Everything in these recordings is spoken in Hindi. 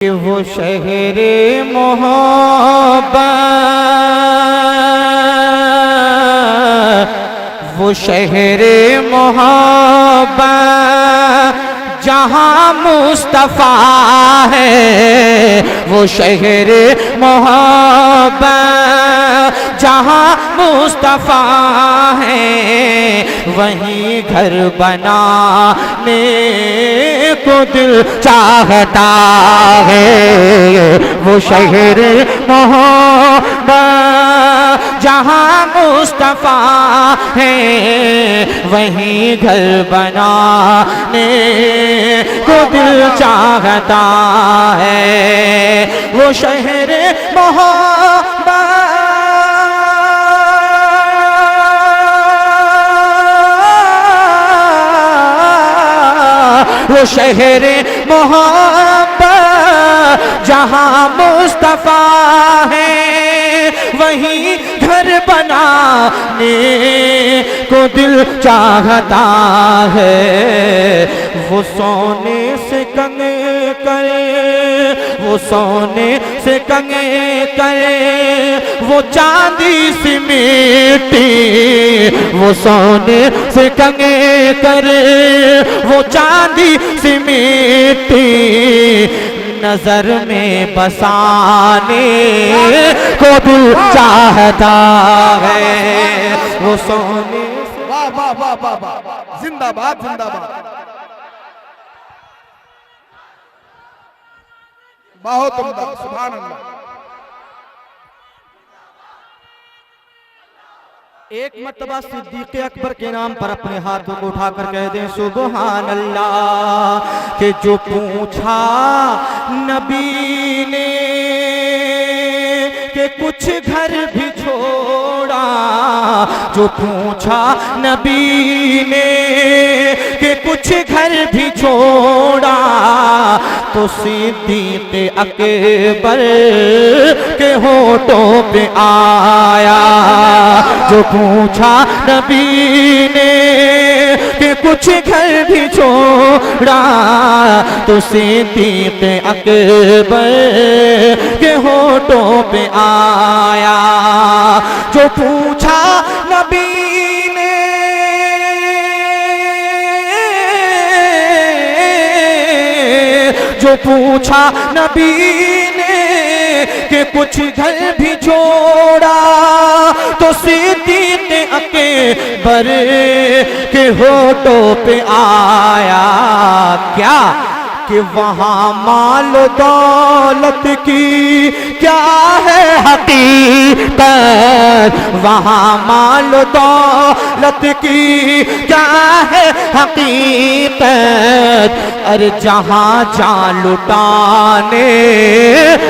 वो शहरे मोहब्बत, वो शहरे मोहब्बत जहाँ मुस्तफ़ा है, वो शहरे मोहब्बत जहाँ मुस्तफ़ा है, वहीं घर बनाने को दिल चाहता है। वो शहरे मोहब्बत जहाँ मुस्तफ़ा है, वहीं घर बनाने को दिल चाहता है। वो शहरे मोहब्बत, वो शहरे मोहब्बत जहाँ मुस्तफ़ा है, वहीं घर बनाने को दिल चाहता है। वो सोने से कंगे करे, वो सोने से कंगे करे, वो चांदी सी मिट्टी, वो सोने से कंगे करे, वो चांदी सी मिट्टी नजर में बसाने को दिल चाहता है। वो सोने से, वाह वाह वाह वाह वाह, जिंदाबाद जिंदाबाद, बहुत उम्दा, सुभान अल्लाह। एक मर्तबा सिद्दीक़ अकबर के नाम पर अपने हाथों को उठाकर कह दें सुभान अल्लाह। कि जो पूछा नबी ने कि कुछ घर भी छोड़ा, जो पूछा नबी ने कि कुछ घर भी छोड़ा, तो सिद्दीक़ अकबर के होठों पे आया। जो पूछा नबी ने कि कुछ घर भी छोड़ा, तो सिद्दीक़ अकबर के होठों पे आया। जो पूछा नबी ने, जो पूछा नबी ने कि कुछ घर भी छोड़ा, तो सिद्दीक़ अकबर के होठों पे आया। क्या कि वहाँ माल दौलत की क्या है हकीकत, वहाँ माल दौलत की क्या है हकीकत, अरे जहाँ जान लुटाने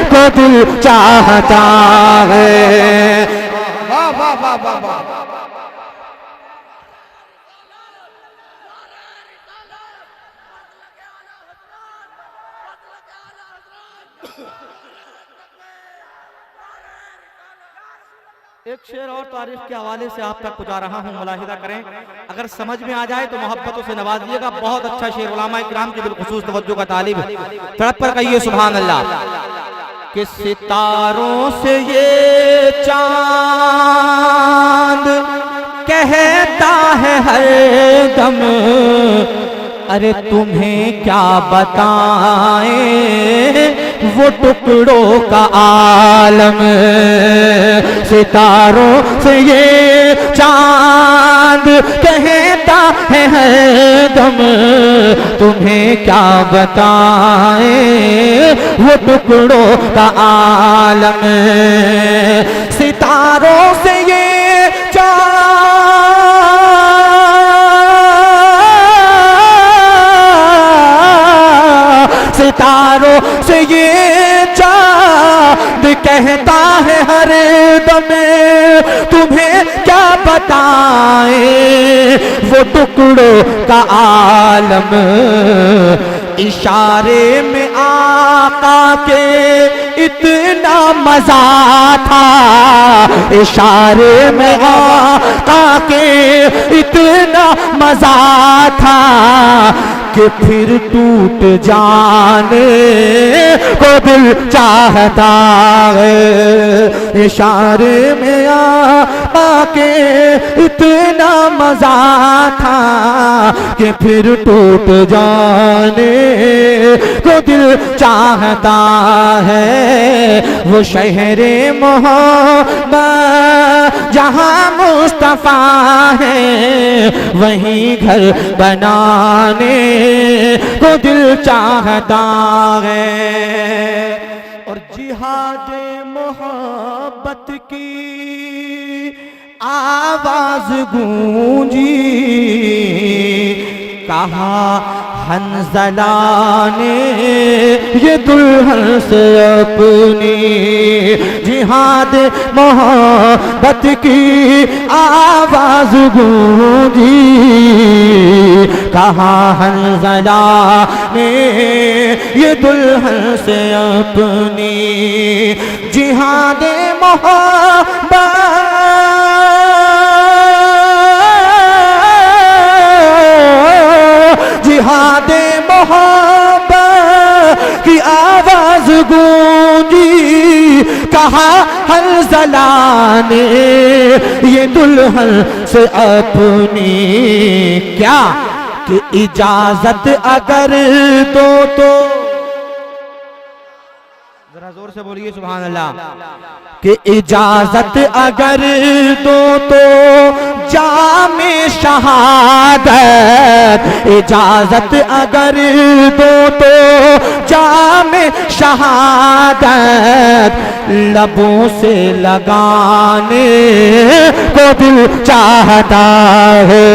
को दिल चाहता है। वाह वाह वाह वाह वाह, एक शेर और तारीफ के हवाले से आप तक पहुंचा रहा हूं, मुलाहिदा करें, अगर समझ में आ जाए तो मोहब्बतों से नवाजिएगा। बहुत अच्छा शेर, उलमा इकराम की बिलखुसूस तवज्जो का तालिब है। तड़प पर कहिए सुभान अल्लाह। कि सितारों से ये चांद कहता है हर दम, अरे तुम्हें क्या बताएं वो टुकड़ों का आलम। सितारों से ये चांद कहता है हर दम, तुम्हें क्या बताएं वो टुकड़ों का आलम। सितारों से ये सितारों से ये चांद कहता है हर दम, तुम्हें क्या बताएं वो टुकड़ों का आलम। इशारे में आका के इतना मजा था, इशारे में आका के इतना मजा था कि फिर टूट जाने को दिल चाहता है। इशारे में आके इतना मजा था कि फिर टूट जाने को दिल चाहता है। वो शहरे मोहब्बत जहाँ मुस्तफा है वहीं घर बनाने को दिल चाहता है। और जिहाद मोहब्बत की आवाज गूंजी, कहा हंज़ला ने ये दुल्हन से अपनी। जिहाद मोहब्बत की आवाज गूंजी, कहा हंज़ला ने ये दुल्हन से अपनी। जिहाद मोहब्बत जिहाद मोहब्बत की आवाज गूंजी, कहा हंज़ला ने ये दुल्हन से अपनी। क्या कि इजाजत अगर दो तो, जरा जोर से बोलिए सुभान अल्लाह। कि इजाजत अगर दो तो जामे शहादत, इजाजत अगर दो तो जामे शहादत लबों से लगाने को दिल चाहता है।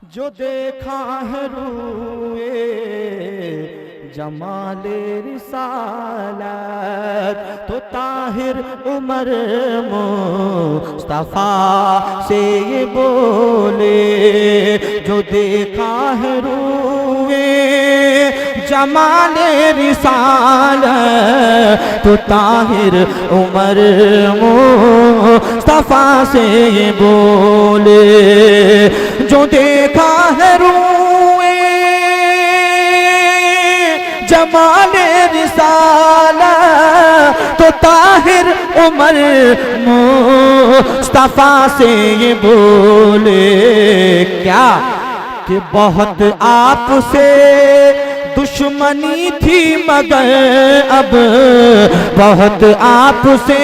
जो देखा है रूए जमाले रिसालत, तो ताहिर उमर मुस्तफा से ये बोले। जो देखा है रूए जमाले रिसालत, तो ताहिर उमर मुस्तफा से ये बोले। जो देखा है रूए जमाले रिसालत, तो ताहिर उमर मुस्तफा से ये बोले। क्या कि बहुत आपसे दुश्मनी थी मगर अब, बहुत आपसे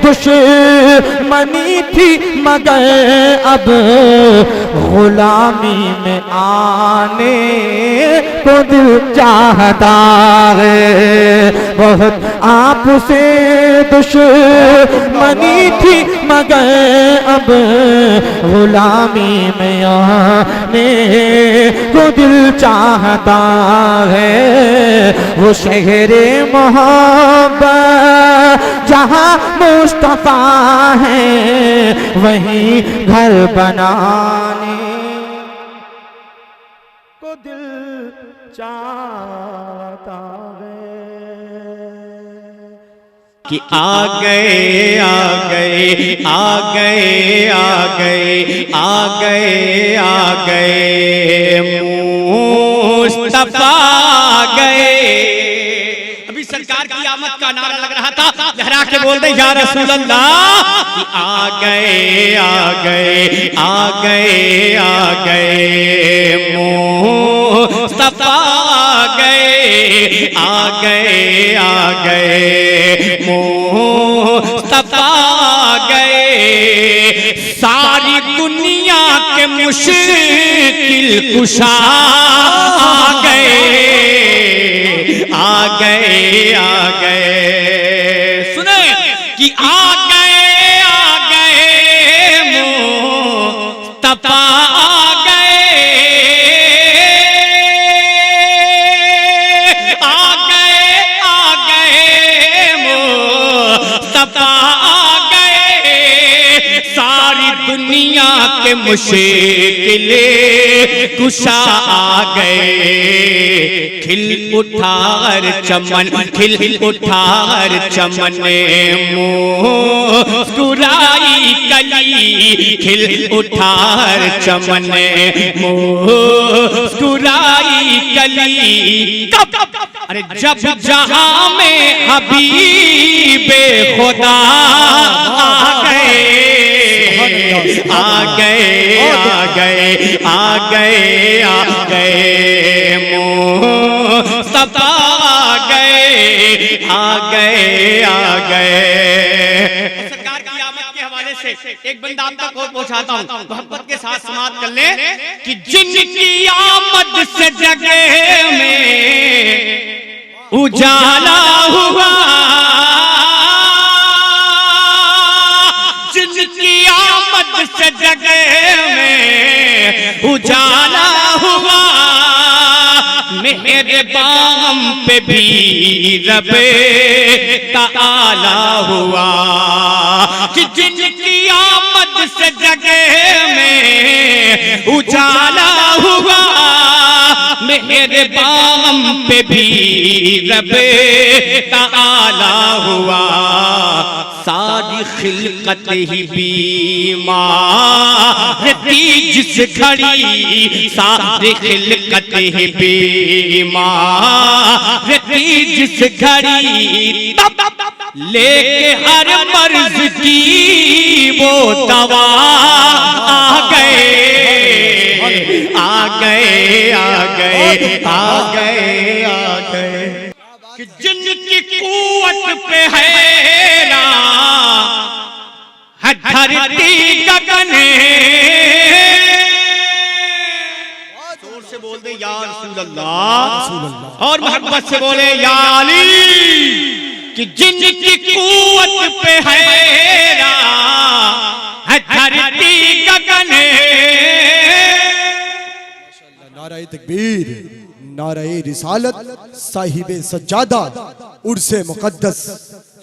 दुश्मनी थी मगर अब गुलामी में आने को दिल चाहता है। बहुत आपसे दुश्मनी थी मगर अब गुलामी में आने को दिल चाहता है। वो शहरे मोहब्बत जहाँ मुस्तफा है वहीं घर बनाने को दिल चाहता है। कि आ गए आ गए आ गए आ गए आ गए आ गए मुस्तफा गए। अभी सरकार की आमद का नारा लग रहा था, लहरा के बोल दे या रसूल अल्लाह। कि आ गए आ गए आ गए आ गए मुस्तफा गए। आ गए आ गए मुस्तफा गए। सारी दुनिया के मुश्किल कुशा आ गए आ गए आ गए। सुने कि आ गए मुस्तफा मुश्किले कुशा आ गए, खिल उठार चमन, खिल उठार चमन मुस्कुराई कली, खिल उठार चमन मुस्कुराई कली। कब? अरे जब जहां में हबीबे खुदा आ गए, आ गए, आ गए, आ गए, आ गए, मुस्तफा आ गए, आ गए, आ गए। सरकार की आमद के हवाले से एक बंदा आप तक और पहुंचाता हूं, मोहब्बत के साथ समाप्त कर ले कि जिनकी आमद से जगह में उजाला हुआ, जिनकी आमद से जगह में उजाला हुआ, मेहरबान पे भी रबे ताला हुआ कि जिनकी आमद से जगह में उजाला हुआ, मेहरबान पे भी रबे ताला हुआ। सारी खिलकत ही बीमार थी जिस घड़ी, सारी खिलकत ही बीमार थी जिस घड़ी, लेके हर मर्ज की वो दवा आ गए, आ गए, आ गए, आ गए, आ गए कि जिनकी कुव्वत पे है ना धरती गगन, जोर से बोल दे या रसूल अल्लाह, और मोहब्बत से बोले या अली, कि जिनकी कुव्वत पे है ना धरती गगन। नारे तकबीर, नारे रिसालत, साहिबे सज्जादा, उर्से मुकद्दस।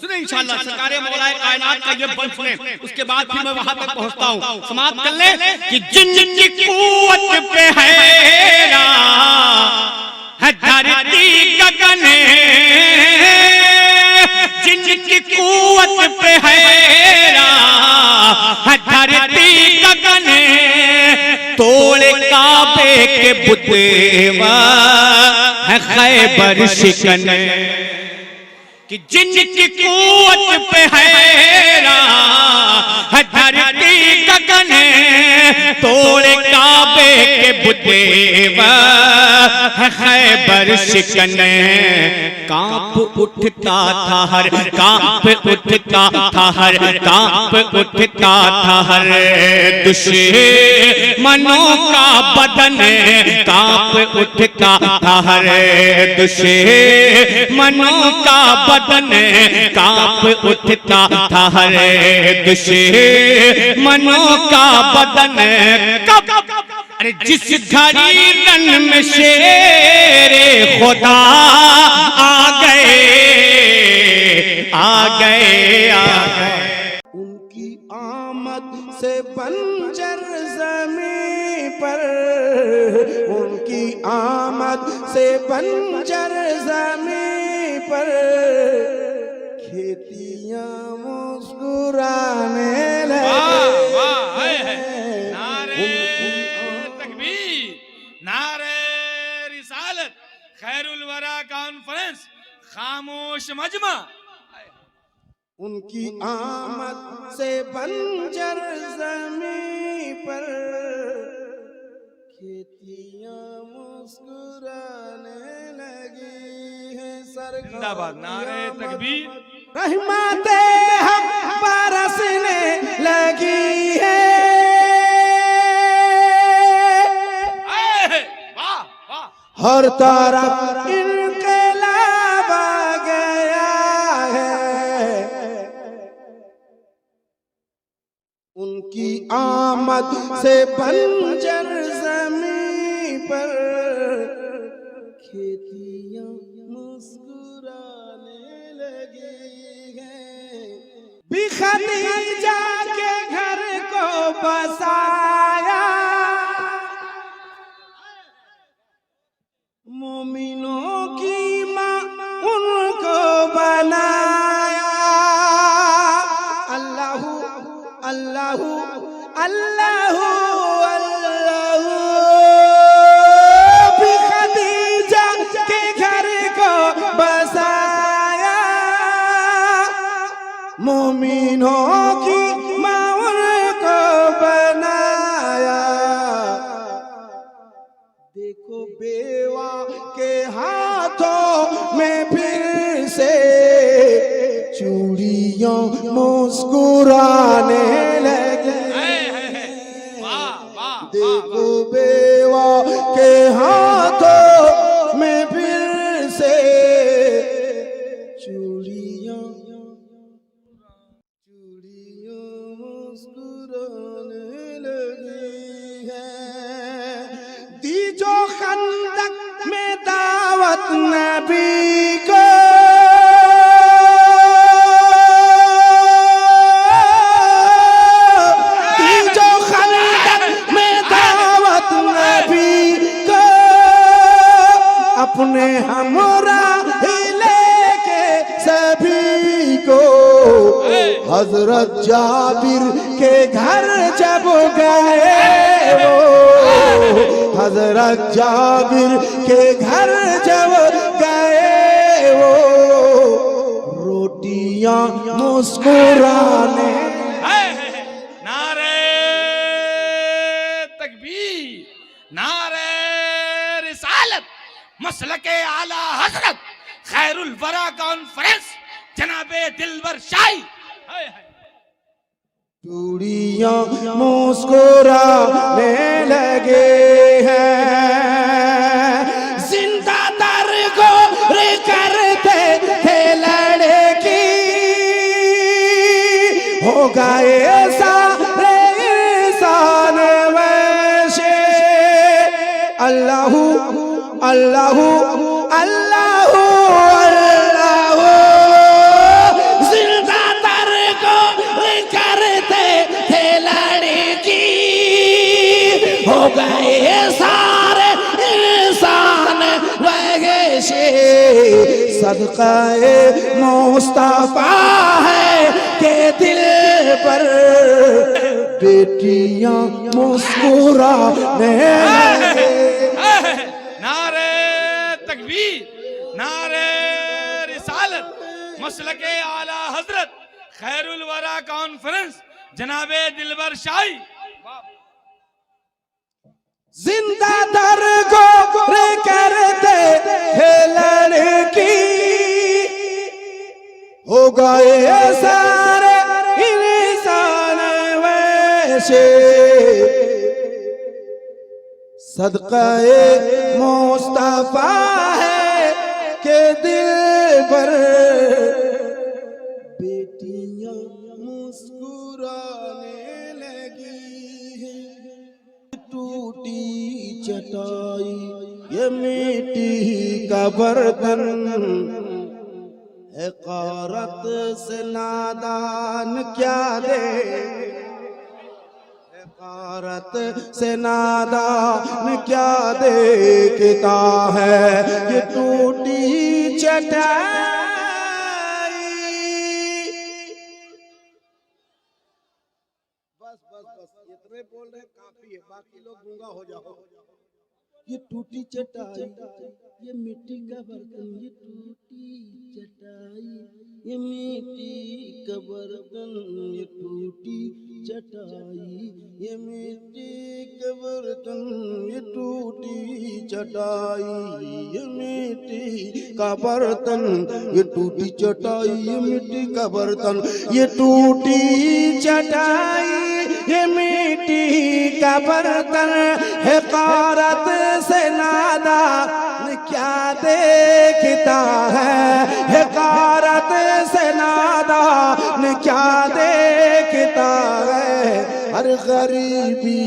सुने इंशाअल्लाह सरकारे मौलाए कायनात का ये बंद सुने, उसके बाद फिर मैं वहां तक पहुंचता हूं। समाप्त कर ले कि जिनकी कुव्वत पे है ना धरती गगन, जिनकी कुव्वत पे है ना धरती गगन, तोड़े काबे के बुतवा है खैबर शिकन, कि जिनकी कुव्वत पे है ना धरती गगन, तोड़े काबे के बुतवा है खैबर शिकन। कांप उठता था हर, कांप उठता था हर, कांप उठता था हर दुश्मनों का बदन, कांप उठता था हर दुश्मनों का बदन, कांप उठता था हर दुश्मनों का बदन। कब? अरे जिस घड़ी रन में शेरे खुदा आ गए, आ गए, आ गए। उनकी आमद से बंजर ज़मीं पर, उनकी आमद से बंजर ज़मीं पर, खेतियां मुस्कुराने लगे। नारे रिसालत, खैरुल वरा कॉन्फ्रेंस, खामोश मजमा। उनकी आमद से बंजर ज़मीं पर, खेतियां मुस्कुराने लगी हैं। जिंदाबाद, नारे तकबीर, रहमते हक बरसने लगी है। हर तरफ इनकलाब आ गया है। उनकी आमद से बंजर ज़मीं पर, खेतियां मुस्कुराने लगी हैं। भी खदीजा के घर को बसाया मोमिनों की माउन को बनाया। देखो बेवा के हाथों में फिर से चूड़ियों मुस्कुराने लगे। देखो बेवा के हाथों में फिर से चूड़ियों मुस्कुराने लगी हैं। दी जो खंदक में दावत नबी को, दी जो खंदक में दावत नबी को, अपने हमरा लेके सभी को हजरत जाबिर के घर जब गए वो, हजरत जाबिर के घर जब गए वो, रोटियां मुस्कुराने। नारे तकबीर, नारे रिसालत, मसलके आला हजरत खैरुल वरा कॉन्फ्रेंस जनाबे दिलबर शाही। चूड़ियां मुस्कुराने लगे हैं। जिंदा दरगोर करते थे लड़की, हो गए सारे इंसान वैसे। अल्लाहू अल्लाहू अल्लाहू अल्लाहू, जिंदा दरगोर करते थे लड़की, हो गए सारे इंसान वैसे। सदक़े मुस्तफा है के दिल पर बेटियां मुस्कुराने लगे। नारे तकबीर, नारे रिसालत, मसलके आला हजरत खैरुल वरा कॉन्फ्रेंस जनाबे दिलबर शाही। जिंदा दरगोर करते थे लड़की, हो गए सारे इंसान वैसे। सदक़े मुस्तफा है के दिल पर बेटियां मुस्कुराने लगी हैं। टूटी चटाई ये मिट्टी का बर्तन, हक़ारत से नादान क्या दे, हक़ारत से नादान क्या देखता है ये टूटी चटाई। बस बस बस इतने बोल रहे काफी है, बाकी लोग गूंगा हो जाओ। ये टूटी चटाई ये मिट्टी का बर्तन, ये टूटी चटाई ये मिट्टी का बर्तन, ये टूटी चटाई ये मिट्टी का बर्तन, ये टूटी चटाई ये मिट्टी का बर्तन, ये टूटी चटाई ये मिट्टी का बर्तन, ये टूटी चटाई ये मिट्टी का बर्तन। हक़ारत से नादान क्या देखता है, हक़ारत से नादान क्या देखता है। हर गरीबी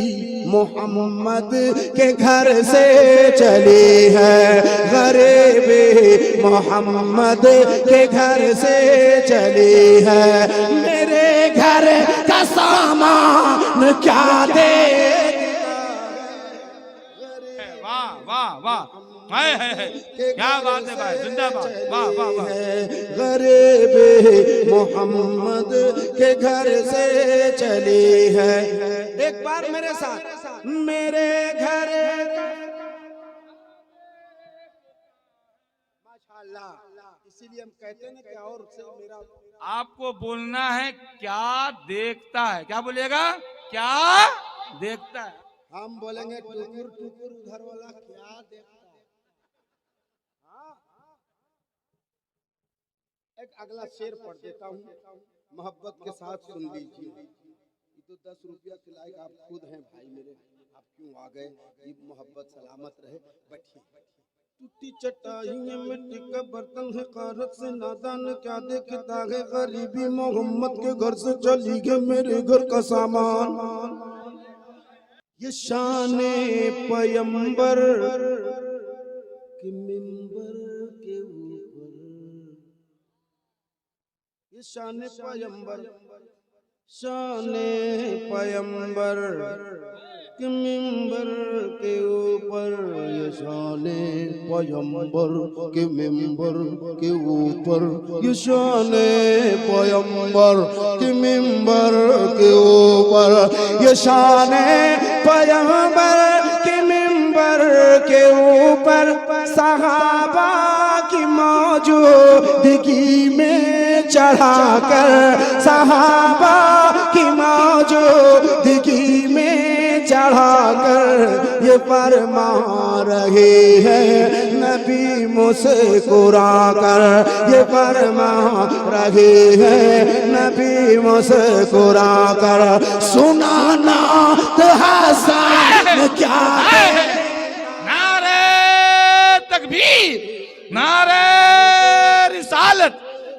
मोहम्मद के घर से चली है, गरीबी मोहम्मद के घर से चली है। मेरे घर का सामान क्या दे। वाह वाह वाह, है क्या बात है भाई, जिंदाबाद, वाह वाह वाह। गरीब मोहम्मद के घर से चली है। एक बार मेरे साथ, मेरे घर माशाअल्लाह इसीलिए हम कहते हैं ना कि और से मेरा आपको बोलना है क्या देखता है, क्या बोलिएगा, क्या देखता है। हम बोलेंगे टुकुर टुकुर उधर वाला क्या देखता है। हाँ। एक अगला शेर पढ़ देता हूँ, मोहब्बत के साथ सुन लीजिए। ये तो 10 रुपया के लायक आप खुद हैं भाई मेरे, आप क्यों आ गए। ये मोहब्बत सलामत रहे, बैठिए। टूटी चटाई में मिट्टी का बर्तन है, कारत से नादान क्या देखता है। गरीबी मोहम्मद के घर से चली गई मेरे घर का सामान। ये शाने पैगंबर के मिंबर के ऊपर, ये शाने पैगंबर, शाने पैगंबर के मिंबर के ऊपर, ये शाने पैगंबर के मिंबर के ऊपर, ये शाने पैगंबर के मिंबर के ऊपर, ये शाने पैगंबर के मिंबर के ऊपर सहाबा की मौजूदगी में चढ़ाकर, सहाबा की मौजूदगी में चढ़ाकर ये फरमा रहे हैं नबी मुस्कुरा कर, ये फरमा रहे हैं नबी मुस्कुरा कर। सुनाना तो हसन क्या नारे तकबीर, नारे रिसालत,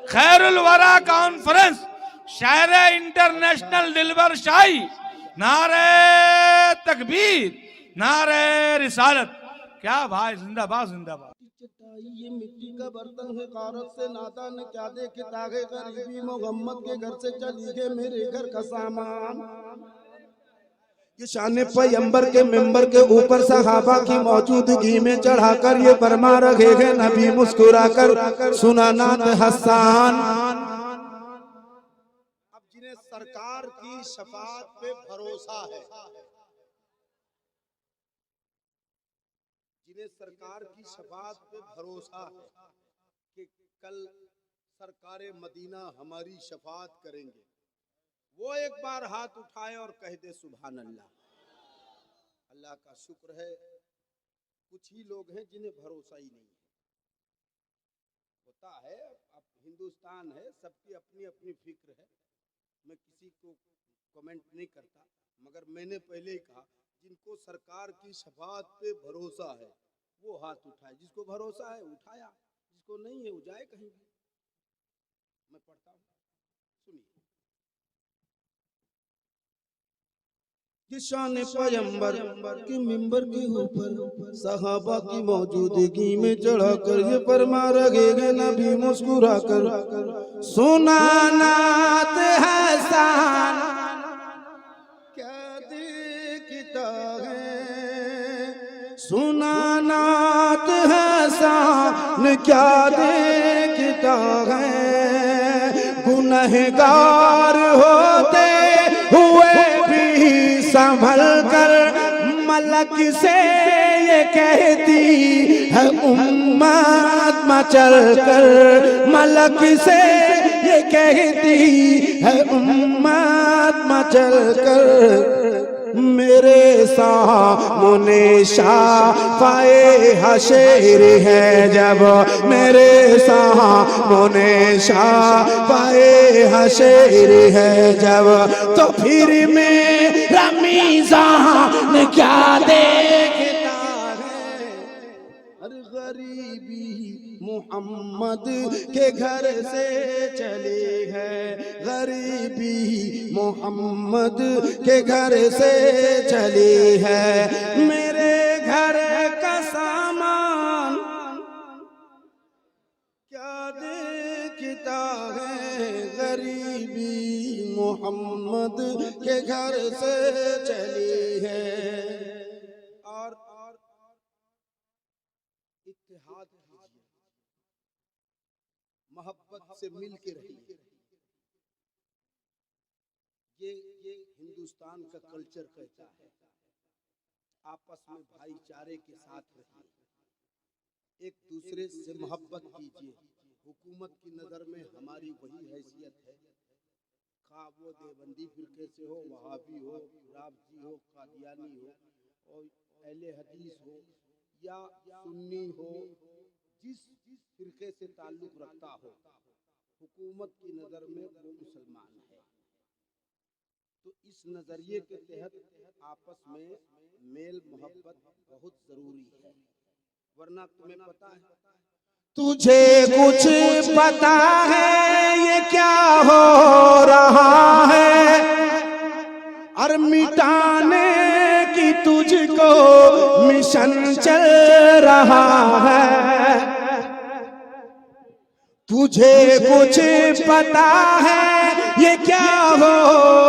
खैरुल वरा कॉन्फ्रेंस, शायर इंटरनेशनल दिलबर शाही, नारे तकबीर, नारे रिसालत। क्या भाई, जिंदाबाद जिंदाबाद। ये मिट्टी का बर्तन है, कारत से नाता न क्या देखता है। गरीबी मोहम्मद के घर से चली गए मेरे घर का सामान। ये शान पैगंबर के मिंबर के ऊपर सहाबा की मौजूदगी में चढ़ाकर ये फरमा रहे हैं नबी मुस्कुराकर, सुना नात हसन। अब जिन्हें सरकार की शफाअत पे भरोसा है, जिन्हें सरकार की शफाअत पे भरोसा है कि कल सरकारे मदीना हमारी शफाअत करेंगे, वो एक बार हाथ उठाए और कह दे सुभान अल्लाह। अल्लाह का शुक्र है, कुछ ही लोग हैं जिन्हें भरोसा ही नहीं है। होता है, अब हिंदुस्तान है, सबकी अपनी अपनी फिक्र है, मैं किसी को कमेंट नहीं करता, मगर मैंने पहले ही कहा जिनको सरकार की शफाअत पे भरोसा है वो हाथ उठाए। जिसको भरोसा है उठाया, जिसको नहीं है वो जाए कहीं भी। मैं पढ़ता हूँ, सुनिए। ये शान पैगंबर के मिंबर के ऊपर सहाबा की मौजूदगी में चढ़ाकर ये फरमा रहे नबी मुस्कुराकर, सुना नात हसन क्या देखता है। सुना नात हसन क्या देखता है। गुनहगार होते हुए भी संभल कर मलक से ये कहती है उम्मत मचल कर, मलक से ये कहती है उम्मत मचल कर। मेरे सामने शाफ़ाए हशर है जब, मेरे सामने शाफ़ाए हशर है जब, तो फिर मेरा मीज़ान क्या देखता है। अरे गरीबी मोहम्मद के घर से चली है, गरीबी मोहम्मद के घर से चली है। मेरे घर का सामान क्या देखता है। गरीबी मोहम्मद के घर से चली है। और इत्तेहाद कीजिए, मोहब्बत से मिल के रहिए। ये हिंदुस्तान का कल्चर कहता है, आपस में भाईचारे के साथ रहिए, एक दूसरे से मोहब्बत कीजिए। हुकूमत की नज़र में हमारी वही हैसियत है, खा वो देवबंदी फिरके से हो, वहाबी हो, राबजी हो, कादियानी हो और अहले हदीस हो या सुन्नी हो, जिस फिरके से ताल्लुक रखता हो, हुकूमत की नज़र में वो मुसलमान है। तो इस नज़रिए के तहत आपस में मेल मोहब्बत बहुत ज़रूरी है, वरना तुम्हें पता है तुझे कुछ पता है ये क्या हो रहा है, और मिटाने की तुझको मिशन चल रहा है। तुझे कुछ पता है ये क्या हो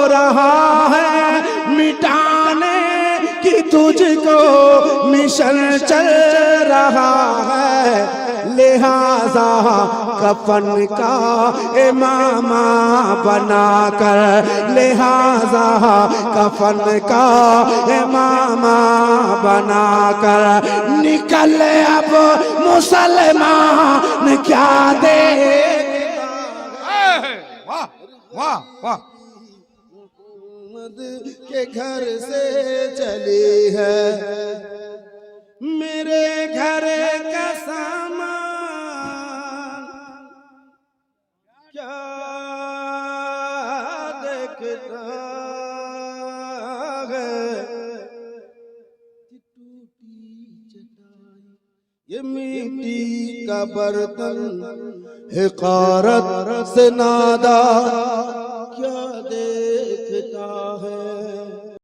रहा है, मिटाने की तुझको मिशन चल रहा है। लिहाजा कफन का इमामा बनाकर, लिहाजा कफन का इमामा बनाकर निकल अब मुसलमान क्या दे। वाह वाह वाह। के घर से चली है, मेरे घर का सामान क्या देखता है। टूटी चटाई ये मिट्टी का बर्तन, हिकारत से नादा